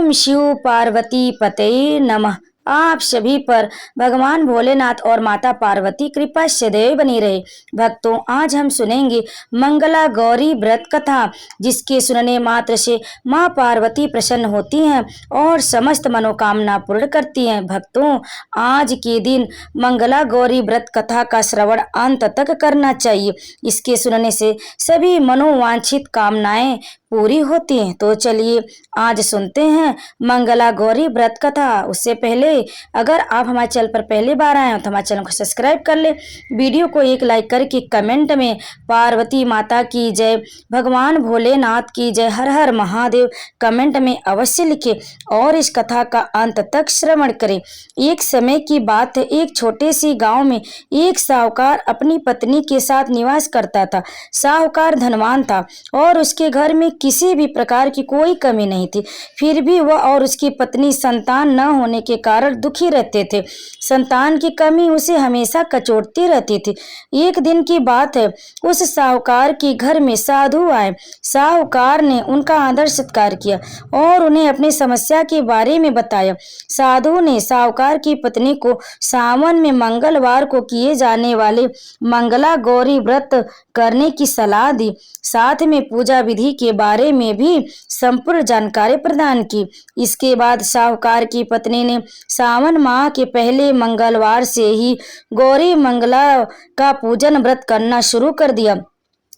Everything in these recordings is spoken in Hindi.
ओम शिव पार्वती पतये नमः। आप सभी पर भगवान भोलेनाथ और माता पार्वती कृपा सदैव बनी रहे। भक्तों, आज हम सुनेंगे मंगला गौरी व्रत कथा, जिसके सुनने मात्र से माँ पार्वती प्रसन्न होती हैं और समस्त मनोकामना पूर्ण करती हैं। भक्तों, आज के दिन मंगला गौरी व्रत कथा का श्रवण अंत तक करना चाहिए। इसके सुनने से सभी मनोवांछित कामनाएं पूरी होती हैं। तो चलिए आज सुनते हैं मंगला गौरी व्रत कथा। उससे पहले अगर आप हमारे चैनल पर पहली बार आए हैं तो हमारे चैनल को सब्सक्राइब कर ले, वीडियो को एक लाइक करके कमेंट में पार्वती माता की जय, भगवान भोलेनाथ की जय, हर हर महादेव कमेंट में अवश्य लिखें और इस कथा का अंत तक श्रवण करें। एक समय की बात है, एक छोटे सी गांव में एक साहूकार अपनी पत्नी के साथ निवास करता था। साहूकार धनवान था और उसके घर में किसी भी प्रकार की कोई कमी नहीं थी। फिर भी वह और उसकी पत्नी संतान न होने के कारण दुखी रहते थे। संतान की कमी उसे हमेशा कचोटती रहती थी। एक दिन की बात है, उस साहूकार के घर में साधु आए। साहूकार ने उनका आदर सत्कार किया और उन्हें अपनी समस्या के बारे में बताया। साधु ने साहूकार की पत्नी को सावन में मंगलवार को किए जाने वाले मंगला गौरी व्रत करने की सलाह दी। साथ में पूजा विधि के बारे में भी संपूर्ण जानकारी प्रदान की। इसके बाद साहूकार की पत्नी ने सावन माह के पहले मंगलवार से ही गौरी मंगला का पूजन व्रत करना शुरू कर दिया।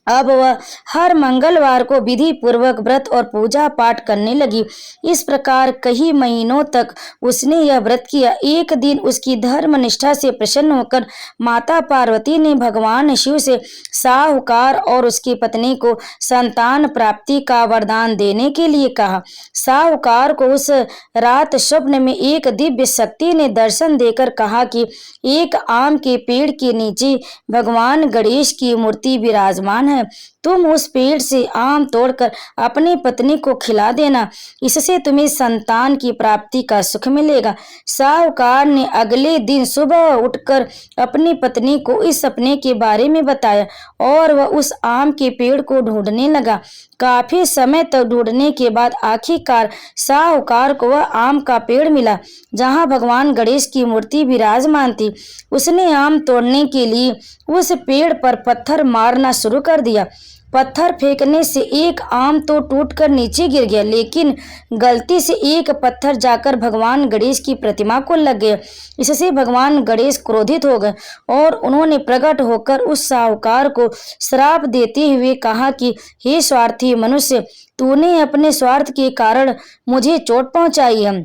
अब वह हर मंगलवार को विधि पूर्वक व्रत और पूजा पाठ करने लगी। इस प्रकार कई महीनों तक उसने यह व्रत किया। एक दिन उसकी धर्म निष्ठा से प्रसन्न होकर माता पार्वती ने भगवान शिव से साहूकार और उसकी पत्नी को संतान प्राप्ति का वरदान देने के लिए कहा। साहूकार को उस रात स्वप्न में एक दिव्य शक्ति ने दर्शन देकर कहा कि एक आम के पेड़ के नीचे भगवान गणेश की मूर्ति विराजमान है। तुम उस पेड़ से आम तोड़कर अपनी पत्नी को खिला देना, इससे तुम्हें संतान की प्राप्ति का सुख मिलेगा। साहूकार ने अगले दिन सुबह उठकर अपनी पत्नी को इस सपने के बारे में बताया और वह उस आम के पेड़ को ढूंढने लगा। काफी समय तक ढूंढने के बाद आखिरकार साहूकार को वह आम का पेड़ मिला जहां भगवान गणेश की मूर्ति विराजमान थी। उसने आम तोड़ने के लिए उस पेड़ पर पत्थर मारना शुरू कर दिया। पत्थर फेंकने से एक आम तो टूटकर नीचे गिर गया, लेकिन गलती से एक पत्थर जाकर भगवान गणेश की प्रतिमा को लग गया। इससे भगवान गणेश क्रोधित हो गए और उन्होंने प्रकट होकर उस साहूकार को श्राप देते हुए कहा कि हे स्वार्थी मनुष्य, तूने अपने स्वार्थ के कारण मुझे चोट पहुंचाई है।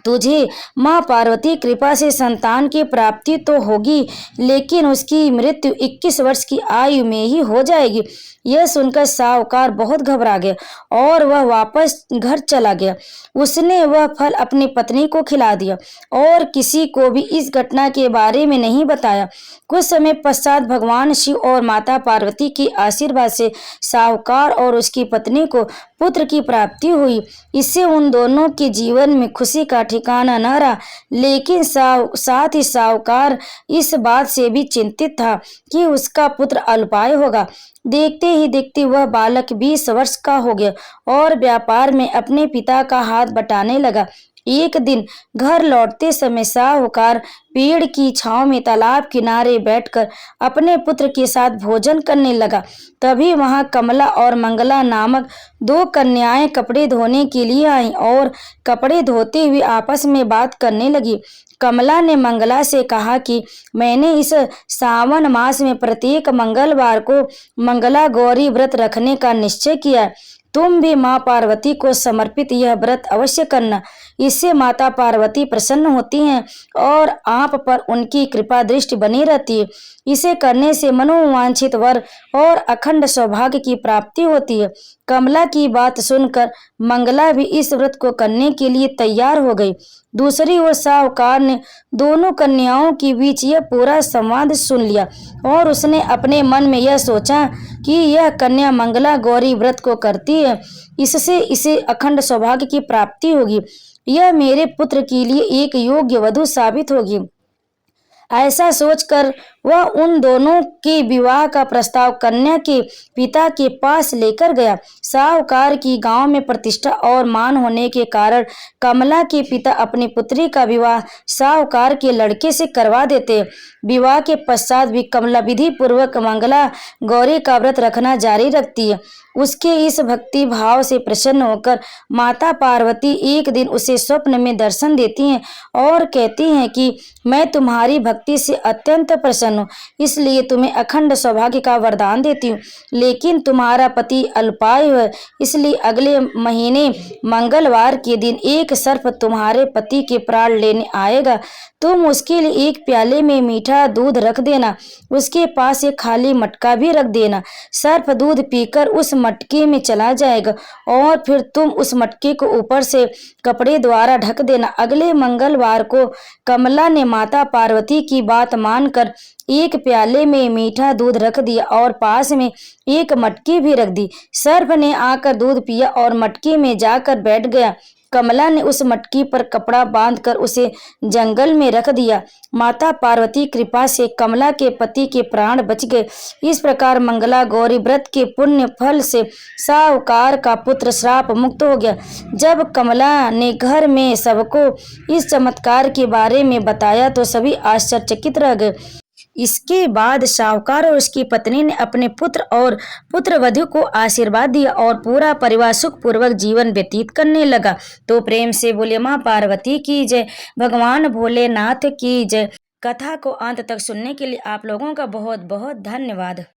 तुझे माँ पार्वती कृपा से संतान की प्राप्ति तो होगी, लेकिन उसकी मृत्यु 21 वर्ष की आयु में ही हो जाएगी। यह सुनकर साहूकार बहुत घबरा गया और वह वापस घर चला गया। उसने वह फल अपनी पत्नी को खिला दिया और किसी को भी इस घटना के बारे में नहीं बताया। कुछ समय पश्चात भगवान शिव और माता पार्वती के आशीर्वाद से साहूकार और उसकी पत्नी को पुत्र की प्राप्ति हुई। इससे उन दोनों के जीवन में खुशी का ठिकाना न रहा, लेकिन साथ ही साहूकार इस बात से भी चिंतित था कि उसका पुत्र अल्पाय होगा। देखते ही देखते वह बालक 20 वर्ष का हो गया और व्यापार में अपने पिता का हाथ बटाने लगा। एक दिन घर लौटते समय साहूकार पेड़ की छांव में तालाब किनारे बैठकर अपने पुत्र के साथ भोजन करने लगा। तभी वहां कमला और मंगला नामक 2 कन्याएं कपड़े धोने के लिए आईं और कपड़े धोते हुए आपस में बात करने लगी। कमला ने मंगला से कहा कि मैंने इस सावन मास में प्रत्येक मंगलवार को मंगला गौरी व्रत रखने का निश्चय किया। तुम भी माँ पार्वती को समर्पित यह व्रत अवश्य करना। इससे माता पार्वती प्रसन्न होती हैं और आप पर उनकी कृपा दृष्टि बनी रहती है। इसे करने से मनोवांछित वर और अखंड सौभाग्य की प्राप्ति होती है। कमला की बात सुनकर मंगला भी इस व्रत को करने के लिए तैयार हो गई। दूसरी ओर साहूकार ने दोनों कन्याओं के बीच यह पूरा संवाद सुन लिया और उसने अपने मन में यह सोचा कि यह कन्या मंगला गौरी व्रत को करती है, इससे इसे अखंड सौभाग्य की प्राप्ति होगी। यह मेरे पुत्र के लिए एक योग्य वधू साबित होगी। ऐसा सोचकर वह उन दोनों के विवाह का प्रस्ताव कन्या के पिता के पास लेकर गया। साहूकार की गांव में प्रतिष्ठा और मान होने के कारण कमला के पिता अपनी पुत्री का विवाह साहूकार के लड़के से करवा देते। विवाह के पश्चात भी कमला विधि पूर्वक मंगला गौरी का व्रत रखना जारी रखती है। उसके इस भक्ति भाव से प्रसन्न होकर माता पार्वती एक दिन उसे स्वप्न में दर्शन देती हैं और कहती हैं कि मैं तुम्हारी भक्ति से अत्यंत प्रसन्न हूँ, इसलिए तुम्हें अखंड सौभाग्य का वरदान देती हूँ। लेकिन तुम्हारा पति अल्पायु है, इसलिए अगले महीने मंगलवार के दिन एक सर्प तुम्हारे पति के प्राण लेने आएगा। तुम उसके लिए एक प्याले में मीठा दूध रख देना, उसके पास एक खाली मटका भी रख देना। सर्प दूध पीकर उस मटके में चला जाएगा और फिर तुम उस मटके को ऊपर से कपड़े द्वारा ढक देना। अगले मंगलवार को कमला ने माता पार्वती की बात मानकर एक प्याले में मीठा दूध रख दिया और पास में एक मटकी भी रख दी। सर्प ने आकर दूध पिया और मटकी में जाकर बैठ गया। कमला ने उस मटकी पर कपड़ा बांधकर उसे जंगल में रख दिया। माता पार्वती कृपा से कमला के पति के प्राण बच गए। इस प्रकार मंगला गौरी व्रत के पुण्य फल से साहूकार का पुत्र श्राप मुक्त हो गया। जब कमला ने घर में सबको इस चमत्कार के बारे में बताया तो सभी आश्चर्यचकित रह गए। इसके बाद साहूकार और उसकी पत्नी ने अपने पुत्र और पुत्रवधू को आशीर्वाद दिया और पूरा परिवार सुखपूर्वक जीवन व्यतीत करने लगा। तो प्रेम से बोले माँ पार्वती की जय, भगवान भोलेनाथ की जय। कथा को अंत तक सुनने के लिए आप लोगों का बहुत बहुत धन्यवाद।